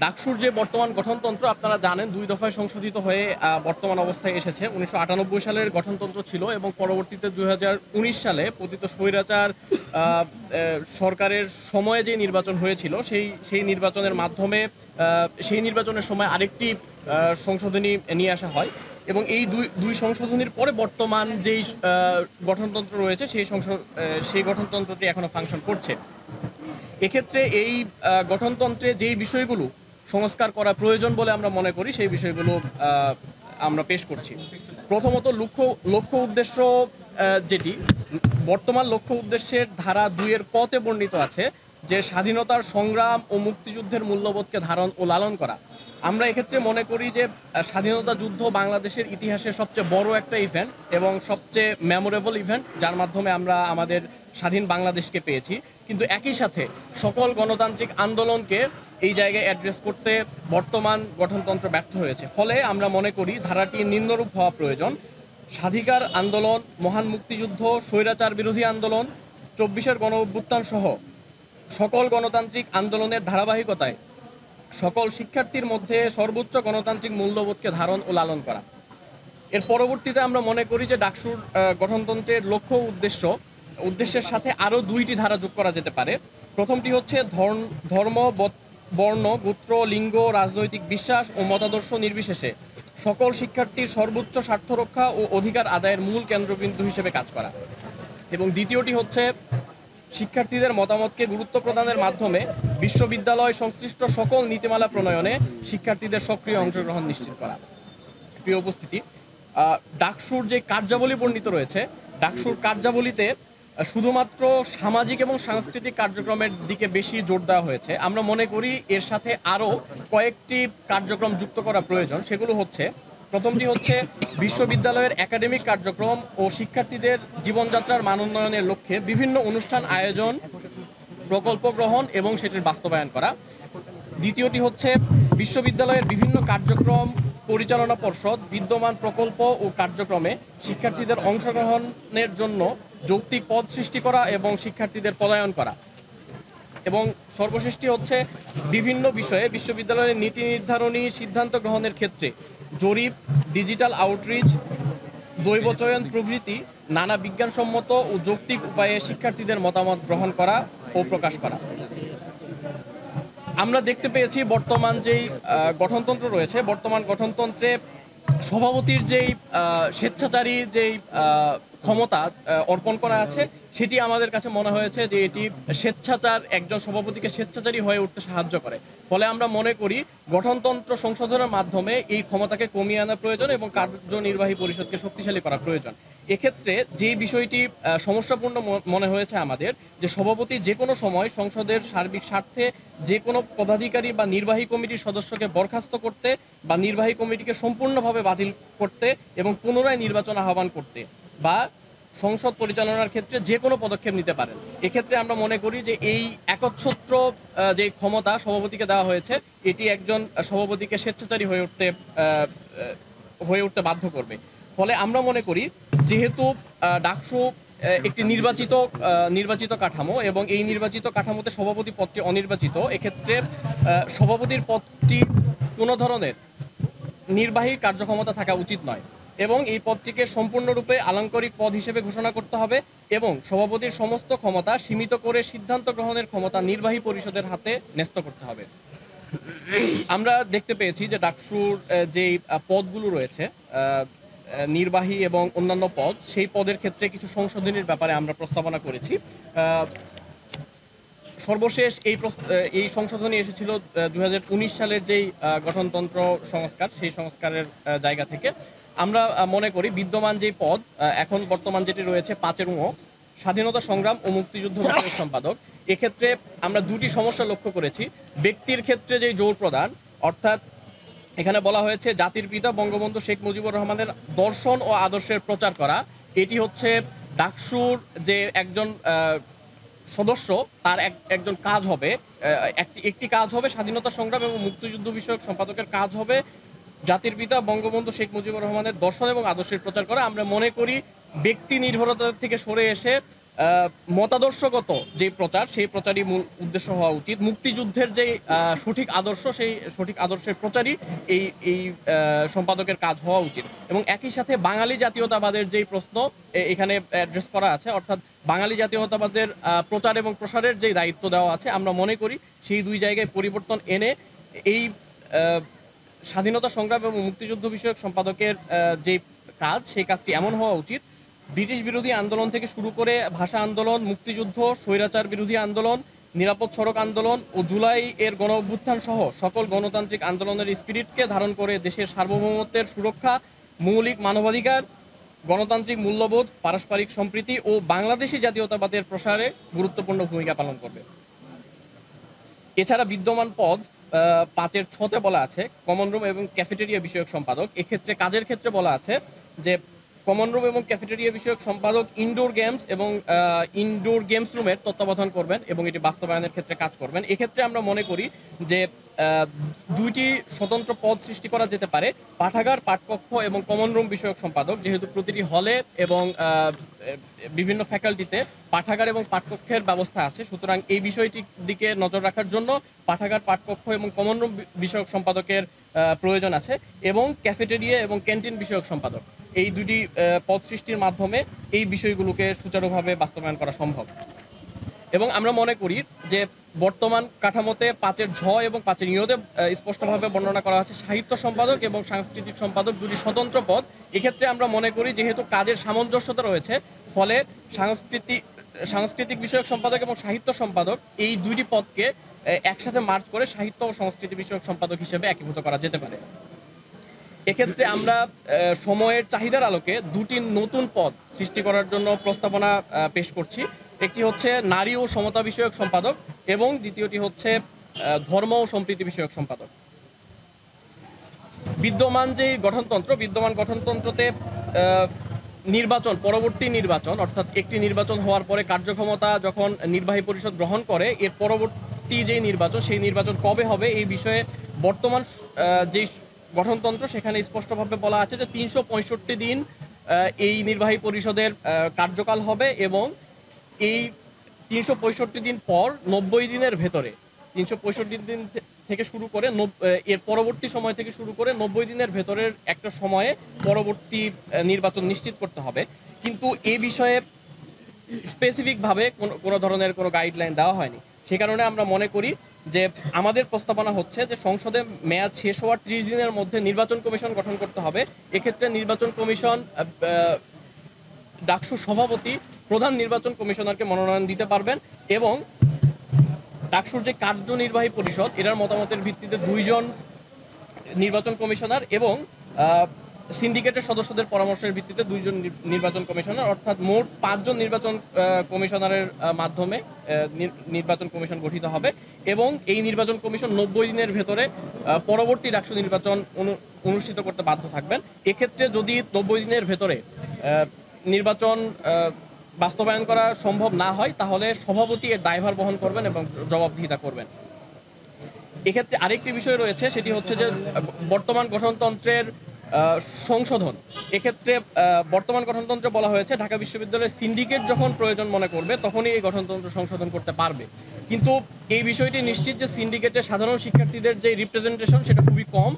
ডাকসুর যে বর্তমান গঠনতন্ত্র আপনারা জানেন ২ দফায় সংশোধিত হয়ে বর্তমান অবস্থায় এসেছে। ১৯৯৮ সালের গঠনতন্ত্র ছিল এবং পরবর্তীতে ২০১৯ সালে পতিত স্বৈরাচার আ এ সরকারের সময়ে যে নির্বাচন হয়েছিল সেই নির্বাচনের মাধ্যমে সেই নির্বাচনের সময় আরেকটি সংশোধনী নিয়ে আসা হয় এবং এই দুই সংশোধনীর পরে বর্তমান যেই গঠনতন্ত্র রয়েছে সেই গঠনতন্ত্রটি এখনো ফাংশন করছে। এক্ষেত্রে এই গঠনতন্ত্রে যেই বিষয়গুলো সংস্কার করা প্রয়োজন বলে আমরা মনে করি সেই বিষয়গুলো আমরা পেশ করছি। প্রথমত লক্ষ্য উদ্দেশ্য যেটি বর্তমান লক্ষ্য উদ্দেশ্যের ধারা ২-এর ক-তে বর্ণিত আছে যে স্বাধীনতার সংগ্রাম ও মুক্তিযুদ্ধের মূল্যবোধকে ধারণ ও লালন করা। আমরা এক্ষেত্রে মনে করি যে স্বাধীনতা যুদ্ধ বাংলাদেশের ইতিহাসের সবচেয়ে বড় একটা ইভেন্ট এবং সবচেয়ে মেমোরেবল ইভেন্ট, যার মাধ্যমে আমরা আমাদের স্বাধীন বাংলাদেশকে পেয়েছি। কিন্তু একই সাথে সকল গণতান্ত্রিক আন্দোলনকে এই জায়গায় অ্যাড্রেস করতে বর্তমান গঠনতন্ত্র ব্যর্থ হয়েছে। ফলে আমরা মনে করি ধারাটি নিম্নরূপ হওয়া প্রয়োজন। স্বাধিকার আন্দোলন, মহান মুক্তিযুদ্ধ, স্বৈরাচার বিরোধী আন্দোলন, ২৪-এর গণঅভ্যুত্থান সহ সকল গণতান্ত্রিক আন্দোলনের ধারাবাহিকতায় সকল শিক্ষার্থীর মধ্যে সর্বোচ্চ গণতান্ত্রিক মূল্যবোধকে ধারণ ও লালন করা। এর পরবর্তীতে আমরা মনে করি যে ডাকসুর গঠনতন্ত্রের লক্ষ্য উদ্দেশ্যের সাথে আরও ২টি ধারা যোগ করা যেতে পারে। প্রথমটি হচ্ছে ধর্ম, বর্ণ, গোত্র, লিঙ্গ, রাজনৈতিক বিশ্বাস ও মতাদর্শ নির্বিশেষে সকল শিক্ষার্থীর সর্বোচ্চ স্বার্থ রক্ষা ও অধিকার আদায়ের মূল কেন্দ্রবিন্দু হিসেবে কাজ করা। এবং দ্বিতীয়টি হচ্ছে শিক্ষার্থীদের মতামতকে গুরুত্ব প্রদানের মাধ্যমে বিশ্ববিদ্যালয় সংশ্লিষ্ট সকল নীতিমালা প্রণয়নে শিক্ষার্থীদের সক্রিয় অংশগ্রহণ নিশ্চিত করা। প্রিয় উপস্থিতি, ডাকসুর যে কার্যাবলী বর্ণিত রয়েছে, ডাকসুর কার্যাবলীতে শুধুমাত্র সামাজিক এবং সাংস্কৃতিক কার্যক্রমের দিকে বেশি জোর দেওয়া হয়েছে। আমরা মনে করি এর সাথে আরও কয়েকটি কার্যক্রম যুক্ত করা প্রয়োজন। সেগুলো হচ্ছে, প্রথমটি হচ্ছে বিশ্ববিদ্যালয়ের একাডেমিক কার্যক্রম ও শিক্ষার্থীদের জীবনযাত্রার মান উন্নয়নের লক্ষ্যে বিভিন্ন অনুষ্ঠান আয়োজন, প্রকল্প গ্রহণ এবং সেটির বাস্তবায়ন করা। দ্বিতীয়টি হচ্ছে বিশ্ববিদ্যালয়ের বিভিন্ন কার্যক্রম পরিচালনা পর্ষদ বিদ্যমান প্রকল্প ও কার্যক্রমে শিক্ষার্থীদের অংশগ্রহণের জন্য যৌক্তিক পদ সৃষ্টি করা এবং শিক্ষার্থীদের পদায়ন করা। এবং সর্বশেষটি হচ্ছে বিভিন্ন বিষয়ে বিশ্ববিদ্যালয়ের নীতি নির্ধারণী সিদ্ধান্ত গ্রহণের ক্ষেত্রে জরিপ, ডিজিটাল আউটরিচ, দৈব চয়ন প্রভৃতি নানা বিজ্ঞানসম্মত ও যৌক্তিক উপায়ে শিক্ষার্থীদের মতামত গ্রহণ করা ও প্রকাশ করা। আমরা দেখতে পেয়েছি বর্তমান যেই গঠনতন্ত্র রয়েছে, বর্তমান গঠনতন্ত্রে সভাপতির যেই স্বেচ্ছাচারী যেই ক্ষমতা অর্পণ করা আছে, সেটি আমাদের কাছে মনে হয়েছে যে এটি একজন সভাপতিকে স্বেচ্ছাচারী হয়ে উঠতে সাহায্য করে। ফলে আমরা মনে করি গঠনতন্ত্র সংশোধনের মাধ্যমে এই ক্ষমতাকে কমিয়ে আনা প্রয়োজন এবং কার্যনির্বাহী পরিষদকে শক্তিশালী করা প্রয়োজন। এক্ষেত্রে যেই বিষয়টি সমস্যাপূর্ণ মনে হয়েছে আমাদের, যে সভাপতি যে কোনো সময় সংসদের সার্বিক স্বার্থে যে কোনো পদাধিকারী বা নির্বাহী কমিটির সদস্যকে বরখাস্ত করতে বা নির্বাহী কমিটিকে সম্পূর্ণভাবে বাতিল করতে এবং পুনরায় নির্বাচন আহ্বান করতে বা সংসদ পরিচালনার ক্ষেত্রে যে কোনো পদক্ষেপ নিতে পারেন। এক্ষেত্রে আমরা মনে করি যে এই একচ্ছত্র যে ক্ষমতা সভাপতিকে দেওয়া হয়েছে, এটি একজন সভাপতিকে স্বেচ্ছাচারী হয়ে উঠতে বাধ্য করবে। ফলে আমরা মনে করি যেহেতু ডাকসু একটি নির্বাচিত কাঠামো এবং এই নির্বাচিত কাঠামোতে সভাপতি পদটি অনির্বাচিত, এক্ষেত্রে সভাপতির পদটি কোনো ধরনের নির্বাহী কার্যক্ষমতা থাকা উচিত নয় এবং এই পদটিকে সম্পূর্ণরূপে আলংকারিক পদ হিসেবে ঘোষণা করতে হবে এবং সভাপতির সমস্ত ক্ষমতা সীমিত করে সিদ্ধান্ত গ্রহণের ক্ষমতা নির্বাহী পরিষদের হাতে ন্যস্ত করতে হবে। আমরা দেখতে পেয়েছি যে ডাকসুর যেই পদগুলো রয়েছে, নির্বাহী এবং অন্যান্য পদ, সেই পদের ক্ষেত্রে কিছু সংশোধনীর ব্যাপারে আমরা প্রস্তাবনা করেছি। সর্বশেষ এই সংশোধনী এসেছিল ২০১৯ সালের যেই গঠনতন্ত্র সংস্কার, সেই সংস্কারের জায়গা থেকে। আমরা মনে করি বিদ্যমান যে পদ এখন বর্তমান যেটি রয়েছে ৫-এর স্বাধীনতা সংগ্রাম ও মুক্তিযুদ্ধ বিষয়ক সম্পাদক, এক্ষেত্রে আমরা দুটি সমস্যা লক্ষ্য করেছি। ব্যক্তির ক্ষেত্রে যে জোর প্রদান, অর্থাৎ এখানে বলা হয়েছে জাতির পিতা বঙ্গবন্ধু শেখ মুজিবুর রহমানের দর্শন ও আদর্শের প্রচার করা, এটি হচ্ছে ডাকসুর যে একজন সদস্য তার একজন কাজ হবে, একটি কাজ হবে স্বাধীনতা সংগ্রাম এবং মুক্তিযুদ্ধ বিষয়ক সম্পাদকের কাজ হবে জাতির পিতা বঙ্গবন্ধু শেখ মুজিবুর রহমানের দর্শন এবং আদর্শের প্রচার করা। আমরা মনে করি ব্যক্তি নির্ভরতা থেকে সরে এসে মতাদর্শগত যে প্রচার, সেই প্রচারই মূল উদ্দেশ্য হওয়া উচিত। মুক্তিযুদ্ধের যে সঠিক আদর্শ, সেই সঠিক আদর্শের প্রচারই এই এই সম্পাদকের কাজ হওয়া উচিত। এবং একই সাথে বাঙালি জাতীয়তাবাদের যেই প্রশ্ন এখানে অ্যাড্রেস করা আছে, অর্থাৎ বাঙালি জাতীয়তাবাদের প্রচার এবং প্রসারের যে দায়িত্ব দেওয়া আছে, আমরা মনে করি সেই দুই জায়গায় পরিবর্তন এনে এই স্বাধীনতা সংগ্রাম এবং মুক্তিযুদ্ধ বিষয়ক সম্পাদকের যে কাজ, সেই কাজটি এমন হওয়া উচিত ব্রিটিশ বিরোধী আন্দোলন থেকে শুরু করে ভাষা আন্দোলন, মুক্তিযুদ্ধ, স্বৈরাচার বিরোধী আন্দোলন, নিরাপদ সড়ক আন্দোলন ও জুলাই এর গণ অভ্যুত্থান সহ সকল গণতান্ত্রিক আন্দোলনের স্পিরিটকে ধারণ করে দেশের সার্বভৌমত্বের সুরক্ষা, মৌলিক মানবাধিকার, গণতান্ত্রিক মূল্যবোধ, পারস্পরিক সম্প্রীতি ও বাংলাদেশি জাতীয়তাবাদের প্রসারে গুরুত্বপূর্ণ ভূমিকা পালন করবে। এছাড়া বিদ্যমান পদ 5-6 বলা আছে কমন রুম এবং ক্যাফেটেরিয়া বিষয়ক সম্পাদক। এক্ষেত্রে কাজের ক্ষেত্রে বলা আছে যে কমন রুম এবং ক্যাফেটেরিয়া বিষয়ক সম্পাদক ইনডোর গেমস এবং ইনডোর গেমস রুমের তত্ত্বাবধান করবেন এবং এটি বাস্তবায়নের ক্ষেত্রে কাজ করবেন। এক্ষেত্রে আমরা মনে করি যে দুইটি স্বতন্ত্র পদ সৃষ্টি করা যেতে পারে, পাঠাগার, পাঠকক্ষ এবং কমন রুম বিষয়ক সম্পাদক। যেহেতু প্রতিটি হলে এবং বিভিন্ন ফ্যাকাল্টিতে পাঠাগার এবং পাঠকক্ষের ব্যবস্থা আছে, সুতরাং এই বিষয়টির দিকে নজর রাখার জন্য পাঠাগার, পাঠকক্ষ এবং কমন রুম বিষয়ক সম্পাদকের প্রয়োজন আছে। এবং ক্যাফেটেরিয়া এবং ক্যান্টিন বিষয়ক সম্পাদক, এই দুটি পদ সৃষ্টির মাধ্যমে এই বিষয়গুলোকে সুচারুভাবে বাস্তবায়ন করা সম্ভব। এবং আমরা মনে করি যে বর্তমান কাঠামোতে 5-ঝ এবং 5-ঞতে স্পষ্টভাবে বর্ণনা করা আছে সাহিত্য সম্পাদক এবং সাংস্কৃতিক সম্পাদক দুটি স্বতন্ত্র পদ। এক্ষেত্রে আমরা মনে করি যেহেতু কাজের সামঞ্জস্যতা রয়েছে, ফলে সাংস্কৃতিক বিষয়ক সম্পাদক এবং সাহিত্য সম্পাদক এই দুইটি পদকে একসাথে মার্জ করে সাহিত্য ও সংস্কৃতি বিষয়ক সম্পাদক হিসেবে একীভূত করা যেতে পারে। এক্ষেত্রে আমরা সময়ের চাহিদার আলোকে দুটি নতুন পদ সৃষ্টি করার জন্য প্রস্তাবনা পেশ করছি। একটি হচ্ছে নারী ও সমতা বিষয়ক সম্পাদক এবং দ্বিতীয়টি হচ্ছে ধর্ম ও সম্প্রীতি বিষয়ক সম্পাদক। বিদ্যমান গঠনতন্ত্রতে পরবর্তী নির্বাচন, অর্থাৎ একটি নির্বাচন হওয়ার পরে কার্যক্ষমতা যখন নির্বাহী পরিষদ গ্রহণ করে, এর পরবর্তী যে নির্বাচন, সেই নির্বাচন কবে হবে এই বিষয়ে বর্তমান যেই গঠনতন্ত্র সেখানে স্পষ্টভাবে বলা আছে যে 365 দিন এই নির্বাহী পরিষদের কার্যকাল হবে এবং এই 365 দিন পর 90 দিনের ভেতরে 365 দিন থেকে শুরু করে এর পরবর্তী সময় থেকে শুরু করে 90 দিনের ভেতরের একটা সময়ে পরবর্তী নির্বাচন নিশ্চিত করতে হবে। কিন্তু এই বিষয়ে স্পেসিফিকভাবে কোনো ধরনের কোনো গাইডলাইন দেওয়া হয়নি। সে কারণে আমরা মনে করি যে আমাদের প্রস্তাবনা হচ্ছে যে সংসদে মেয়াদ শেষ হওয়ার 30 দিনের মধ্যে নির্বাচন কমিশন গঠন করতে হবে। এক্ষেত্রে নির্বাচন কমিশন ডাকসুর সভাপতি প্রধান নির্বাচন কমিশনারকে মনোনয়ন দিতে পারবেন এবং ডাকসুর যে কার্যনির্বাহী পরিষদ, এটার মতামতের ভিত্তিতে 2 জন নির্বাচন কমিশনার এবং সিন্ডিকেটের সদস্যদের পরামর্শের ভিত্তিতে 2 জন নির্বাচন কমিশনার, অর্থাৎ মোট 5 জন নির্বাচন কমিশনারের মাধ্যমে নির্বাচন কমিশন গঠিত হবে এবং এই নির্বাচন কমিশন 90 দিনের ভেতরে পরবর্তী ডাকসু নির্বাচন অনুষ্ঠিত করতে বাধ্য থাকবেন। এক্ষেত্রে যদি 90 দিনের ভেতরে নির্বাচন বাস্তবায়ন করা সম্ভব না হয়, তাহলে সভাপতি এর দায়ভার বহন করবেন এবং জবাবদিহিতা করবেন। এক্ষেত্রে আরেকটি বিষয় রয়েছে, সেটি হচ্ছে যে বর্তমান গঠনতন্ত্রের সংশোধন। এক্ষেত্রে বর্তমান গঠনতন্ত্রে বলা হয়েছে ঢাকা বিশ্ববিদ্যালয়ের সিন্ডিকেট যখন প্রয়োজন মনে করবে তখনই এই গঠনতন্ত্র সংশোধন করতে পারবে। কিন্তু এই বিষয়টি নিশ্চিত যে সিন্ডিকেটের সাধারণ শিক্ষার্থীদের যে রিপ্রেজেন্টেশন সেটা খুবই কম।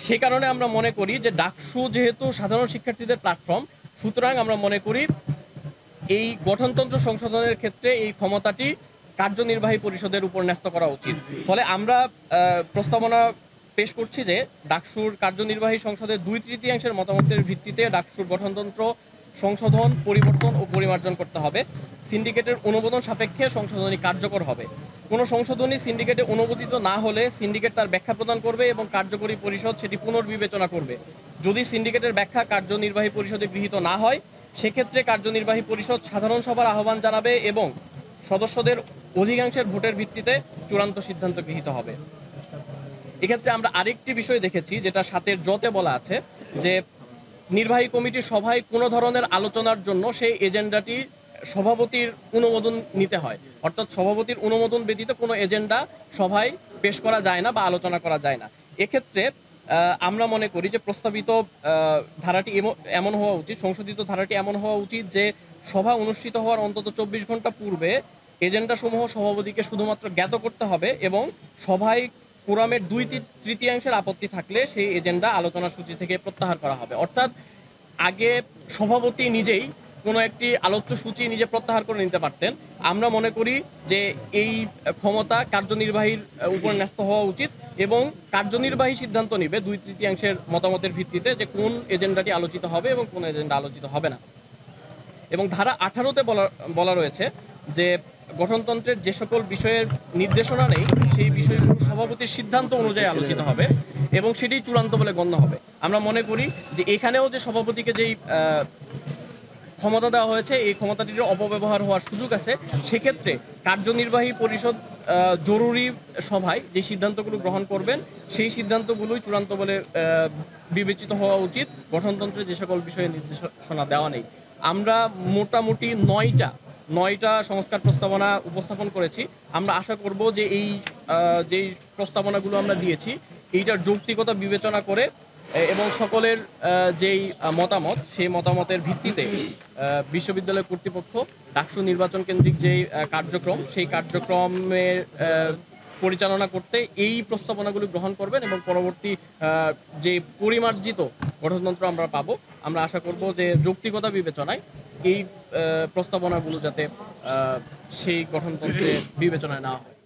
সে কারণে আমরা মনে করি যে ডাকসু যেহেতু সাধারণ শিক্ষার্থীদের প্ল্যাটফর্ম, সুতরাং আমরা মনে করি এই গঠনতন্ত্র সংশোধনের ক্ষেত্রে এই ক্ষমতাটি কার্যনির্বাহী পরিষদের উপর ন্যস্ত করা উচিত। ফলে আমরা প্রস্তাবনা পেশ করছি যে ডাকসুর কার্যনির্বাহী সংসদের 2/3 মতামতের ভিত্তিতে ডাকসুর গঠনতন্ত্র সংশোধন, পরিবর্তন ও পরিমার্জন করতে হবে। সিন্ডিকেটের অনুমোদন সাপেক্ষে সংশোধনী কার্যকর হবে। কোনো সংশোধনী সিন্ডিকেটে অনুমোদিত না হলে সিন্ডিকেট তার ব্যাখ্যা প্রদান করবে এবং কার্যকরী পরিষদ সেটি পুনর্বিবেচনা করবে। যদি সিন্ডিকেটের ব্যাখ্যা কার্যনির্বাহী পরিষদে গৃহীত না হয়, সেক্ষেত্রে কার্যনির্বাহী পরিষদ সাধারণ সভার আহ্বান জানাবে এবং সদস্যদের অধিকাংশের ভোটের ভিত্তিতে চূড়ান্ত সিদ্ধান্ত গৃহীত হবে। এক্ষেত্রে আমরা আরেকটি বিষয় দেখেছি, যেটা 7-তে বলা আছে যে নির্বাহী কমিটির সভায় কোনো ধরনের আলোচনার জন্য সেই এজেন্ডাটি সভাপতির অনুমোদন নিতে হয়, অর্থাৎ সভাপতির অনুমোদন ব্যতীত কোনো এজেন্ডা সভায় পেশ করা যায় না বা আলোচনা করা যায় না। এক্ষেত্রে আমরা মনে করি যে প্রস্তাবিত ধারাটি এমন হওয়া উচিত, সংশোধিত ধারাটি এমন হওয়া উচিত যে সভা অনুষ্ঠিত হওয়ার অন্তত 24 ঘন্টা পূর্বে এজেন্ডা সমূহ সভাপতিকে শুধুমাত্র জ্ঞাত করতে হবে এবং সভায় কোরামের 2/3 আপত্তি থাকলে সেই এজেন্ডা আলোচনা সূচি থেকে প্রত্যাহার করা হবে। অর্থাৎ আগে সভাপতি নিজেই কোনো একটি আলোচ্য সূচি নিজে প্রত্যাহার করে নিতে পারতেন। আমরা মনে করি যে এই ক্ষমতা কার্যনির্বাহীর উপর ন্যস্ত হওয়া উচিত এবং কার্যনির্বাহী সিদ্ধান্ত নিবে 2/3 মতামতের ভিত্তিতে যে কোন এজেন্ডাটি আলোচিত হবে এবং কোন এজেন্ডা আলোচিত হবে না। এবং ধারা 18-তে বলা রয়েছে যে গঠনতন্ত্রের যে সকল বিষয়ের নির্দেশনা নেই সেই বিষয়গুলো সভাপতির সিদ্ধান্ত অনুযায়ী আলোচিত হবে এবং সেটি চূড়ান্ত বলে গণ্য হবে। আমরা মনে করি যে এখানেও যে সভাপতিকে যেই ক্ষমতা দেওয়া হয়েছে এই ক্ষমতাটির অপব্যবহার হওয়ার সুযোগ আছে। সেক্ষেত্রে কার্যনির্বাহী পরিষদ জরুরি সভায় যে সিদ্ধান্তগুলো গ্রহণ করবেন সেই সিদ্ধান্তগুলোই চূড়ান্ত বলে বিবেচিত হওয়া উচিত। গঠনতন্ত্রে যে সকল বিষয়ে নির্দেশনা দেওয়া নেই। আমরা মোটামুটি 9টা সংস্কার প্রস্তাবনা উপস্থাপন করেছি। আমরা আশা করব যে এই যেই প্রস্তাবনাগুলো আমরা দিয়েছি এইটার যৌক্তিকতা বিবেচনা করে এবং সকলের যেই মতামত সেই মতামতের ভিত্তিতে বিশ্ববিদ্যালয় কর্তৃপক্ষ ডাকসু নির্বাচন কেন্দ্রিক যেই কার্যক্রম সেই কার্যক্রমের পরিচালনা করতে এই প্রস্তাবনাগুলো গ্রহণ করবেন এবং পরবর্তী যে পরিমার্জিত গঠনতন্ত্র আমরা পাবো আমরা আশা করব যে যৌক্তিকতা বিবেচনায় এই প্রস্তাবনাগুলো যাতে সেই গঠনতন্ত্রে বিবেচনায় নেওয়া হয়।